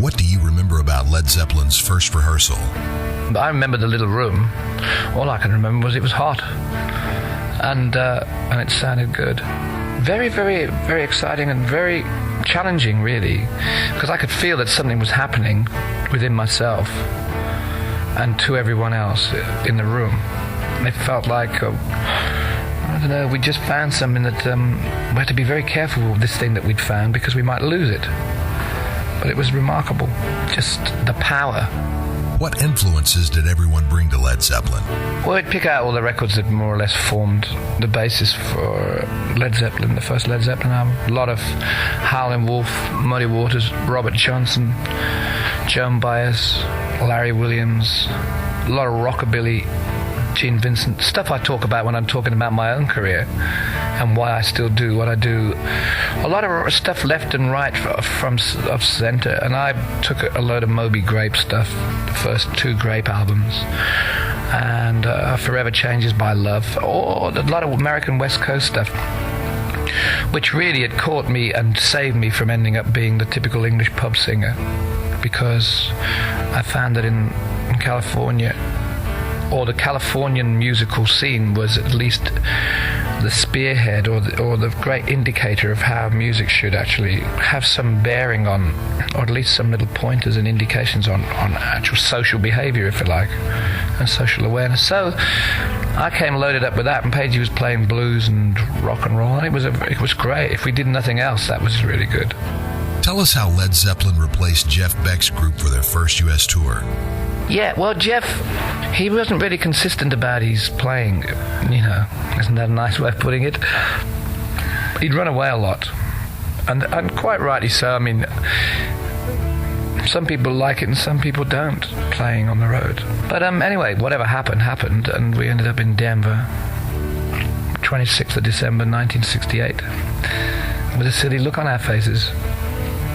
What do you remember about Led Zeppelin's first rehearsal? I remember the little room. All I can remember was it was hot, and it sounded good. Very, very, very exciting and very challenging, really, because I could feel that something was happening within myself and to everyone else in the room. It felt like, I don't know, we just found something that we had to be very careful with this thing that we'd found because we might lose it. But it was remarkable, just the power. What influences did everyone bring to Led Zeppelin? Well, we'd pick out all the records that more or less formed the basis for Led Zeppelin, the first Led Zeppelin album. A lot of Howlin' Wolf, Muddy Waters, Robert Johnson, Joan Baez, Larry Williams, a lot of rockabilly, Gene Vincent, stuff I talk about when I'm talking about my own career and why I still do what I do. A lot of stuff left and right of center, and I took a load of Moby Grape stuff, the first 2 Grape albums, and Forever Changes by Love, or a lot of American West Coast stuff, which really had caught me and saved me from ending up being the typical English pub singer, because I found that in California, or the Californian musical scene was at least the spearhead or the great indicator of how music should actually have some bearing on, or at least some little pointers and indications on actual social behavior, if you like, and social awareness. So I came loaded up with that, and Pagey was playing blues and rock and roll, and it was great. If we did nothing else, that was really good. Tell us how Led Zeppelin replaced Jeff Beck's group for their first U.S. tour. Yeah, well, Jeff, he wasn't really consistent about his playing, isn't that a nice way of putting it? He'd run away a lot, and quite rightly so. I mean, some people like it and some people don't, playing on the road. But anyway, whatever happened, and we ended up in Denver, 26th of December, 1968, with a silly look on our faces.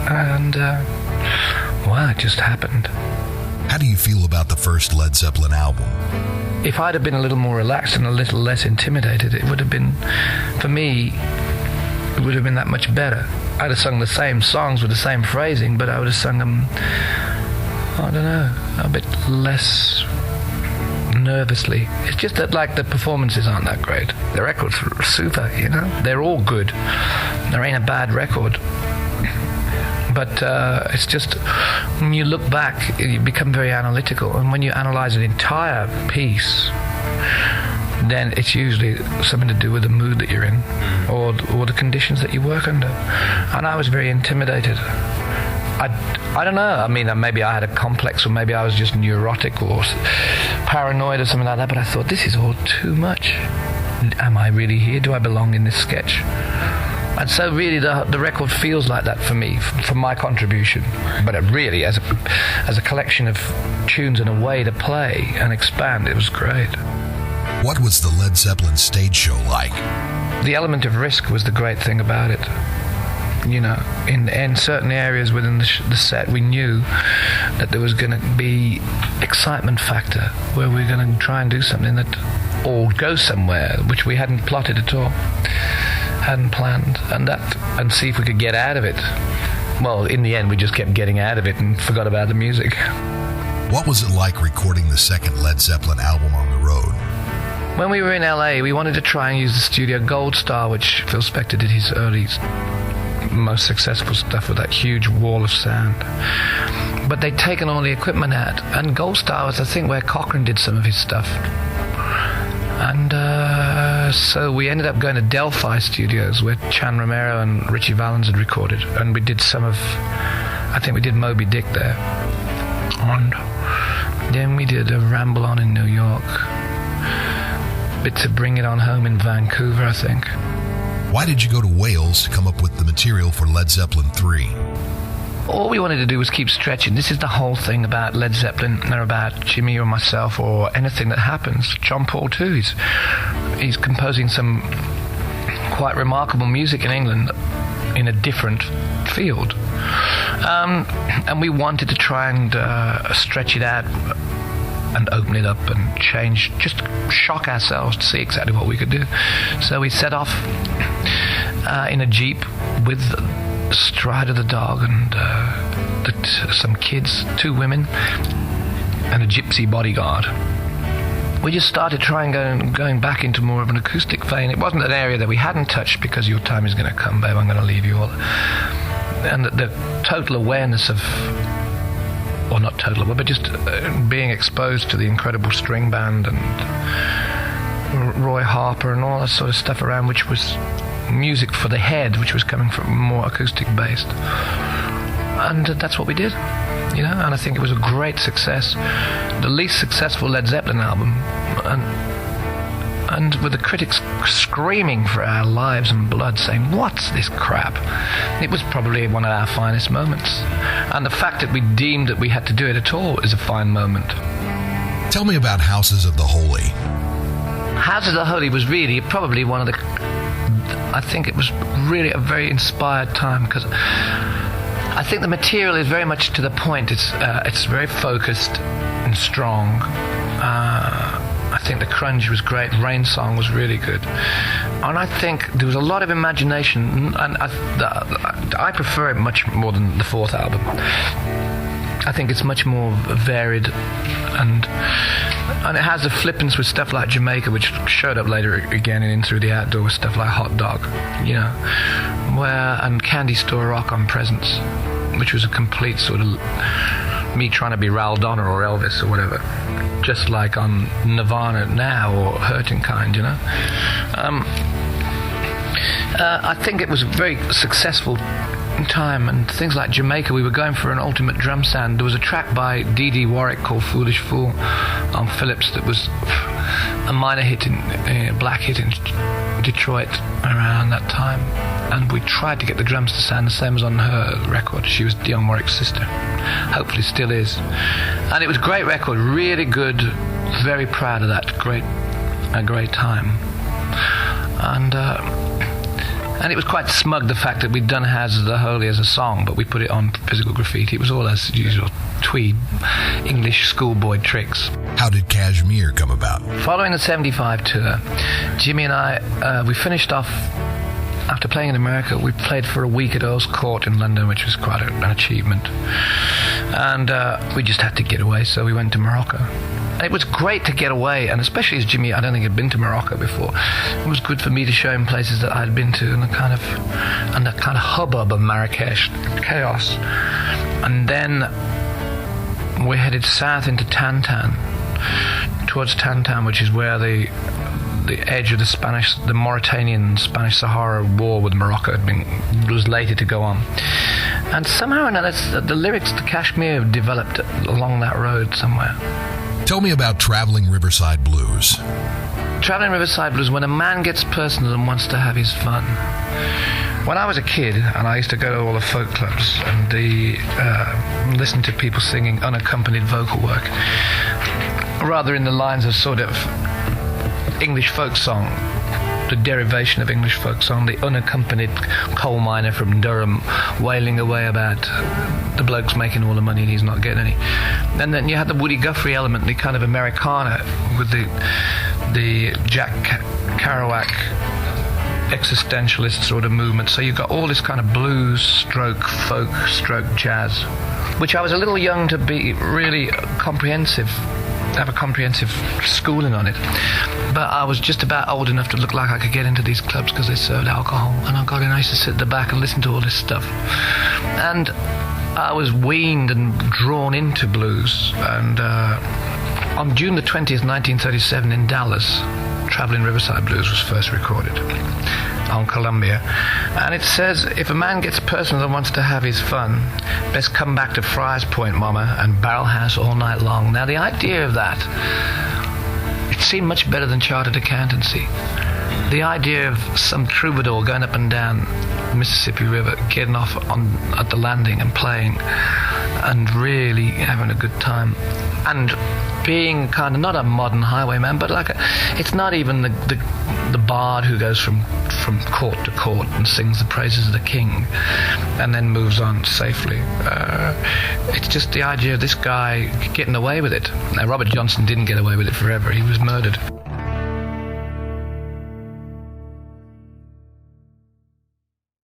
And, wow, it just happened. How do you feel about the first Led Zeppelin album? If I'd have been a little more relaxed and a little less intimidated, it would have been, for me, it would have been that much better. I'd have sung the same songs with the same phrasing, but I would have sung them, I don't know, a bit less nervously. It's just that, like, the performances aren't that great. The records are super, They're all good. There ain't a bad record. But it's just, when you look back, you become very analytical. And when you analyze an entire piece, then it's usually something to do with the mood that you're in, or the conditions that you work under. And I was very intimidated. I don't know. I mean, maybe I had a complex, or maybe I was just neurotic or paranoid or something like that. But I thought, this is all too much. Am I really here? Do I belong in this sketch? And so really the record feels like that for me, for my contribution. But it really, as a collection of tunes and a way to play and expand, it was great. What was the Led Zeppelin stage show like? The element of risk was the great thing about it. In certain areas within the set, we knew that there was going to be excitement factor, where we were going to try and do something that all go somewhere, which we hadn't plotted at all. Hadn't planned, and see if we could get out of it. Well, in the end, we just kept getting out of it and forgot about the music. What was it like recording the second Led Zeppelin album on the road? When we were in LA, we wanted to try and use the studio Gold Star, which Phil Spector did his early, most successful stuff with that huge wall of sound. But they'd taken all the equipment out, and Gold Star was, I think, where Cochran did some of his stuff. And so we ended up going to Delphi Studios, where Chan Romero and Richie Valens had recorded, and we did I think we did Moby Dick there. And then we did a Ramble On in New York, bits of Bring It On Home in Vancouver, I think. Why did you go to Wales to come up with the material for Led Zeppelin 3? All we wanted to do was keep stretching. This is the whole thing about Led Zeppelin, or about Jimmy or myself or anything that happens. John Paul too, he's composing some quite remarkable music in England in a different field. And we wanted to try and stretch it out and open it up and change, just shock ourselves to see exactly what we could do. So we set off in a Jeep with Strider the dog and some kids, 2 women, and a gypsy bodyguard. We just started going back into more of an acoustic vein. It wasn't an area that we hadn't touched, because Your Time Is Gonna Come, Babe, I'm Gonna Leave You All. And the total awareness of, or not total, but just being exposed to the incredible string band and Roy Harper and all that sort of stuff around, which was music for the head, which was coming from more acoustic based. And that's what we did, and I think it was a great success. The least successful Led Zeppelin album, and with the critics screaming for our lives and blood, saying, "What's this crap?" It was probably one of our finest moments. And the fact that we deemed that we had to do it at all is a fine moment. Tell me about Houses of the Holy. Houses of the Holy was really probably one of the... I think it was really a very inspired time, because I think the material is very much to the point. It's very focused and strong. I think the grunge was great. Rain Song was really good. And I think there was a lot of imagination, and I prefer it much more than the 4th album. I think it's much more varied, and it has a flippance with stuff like Jamaica, which showed up later again in Through the Outdoor with stuff like Hot Dog, and Candy Store Rock on Presence, which was a complete sort of me trying to be Ral Donner or Elvis or whatever, just like on Nirvana Now or Hurting Kind, I think it was a very successful time, and things like Jamaica, we were going for an ultimate drum sound. There was a track by Dee Warwick called Foolish Fool on Philips that was a minor hit, a black hit in Detroit around that time, and we tried to get the drums to sound the same as on her record. She was Dionne Warwick's sister, hopefully still is, and it was a great record, really good, very proud of that, a great time. And it was quite smug, the fact that we'd done Houses of the Holy as a song, but we put it on Physical Graffiti. It was all as usual twee English schoolboy tricks. How did Cashmere come about? Following the 75 tour, Jimmy and I, we finished off, after playing in America, we played for a week at Earl's Court in London, which was quite an achievement. And we just had to get away, so we went to Morocco. And it was great to get away, and especially as Jimmy, I don't think had been to Morocco before. It was good for me to show him places that I'd been to, and the kind of hubbub of Marrakesh, chaos. And then we headed south into towards Tantan, which is where the edge of the Mauritanian Spanish Sahara war with Morocco was later to go on. And somehow or another, the lyrics to Cashmere developed along that road somewhere. Tell me about Traveling Riverside Blues. Traveling Riverside Blues, when a man gets personal and wants to have his fun. When I was a kid, and I used to go to all the folk clubs and listen to people singing unaccompanied vocal work, rather in the lines of sort of English folk song, the derivation of English folk song, the unaccompanied coal miner from Durham wailing away about the bloke's making all the money and he's not getting any. And then you had the Woody Guthrie element, the kind of Americana with the Jack Kerouac existentialist sort of movement. So you got all this kind of blues stroke folk stroke jazz, which I was a little young to be really have a comprehensive schooling on it, but I was just about old enough to look like I could get into these clubs because they served alcohol, and I used to sit at the back and listen to all this stuff, and I was weaned and drawn into blues. And on June the 20th, 1937 in Dallas, Traveling Riverside Blues was first recorded on Columbia, and it says, if a man gets personal and wants to have his fun, best come back to Friars Point, mama, and Barrel House all night long. Now the idea of that, it seemed much better than chartered accountancy. The idea of some troubadour going up and down the Mississippi River, getting off at the landing and playing and really having a good time, and being kind of not a modern highwayman, but it's not even the bard who goes from court to court and sings the praises of the king and then moves on safely. It's just the idea of this guy getting away with it. Now, Robert Johnson didn't get away with it forever. He was murdered.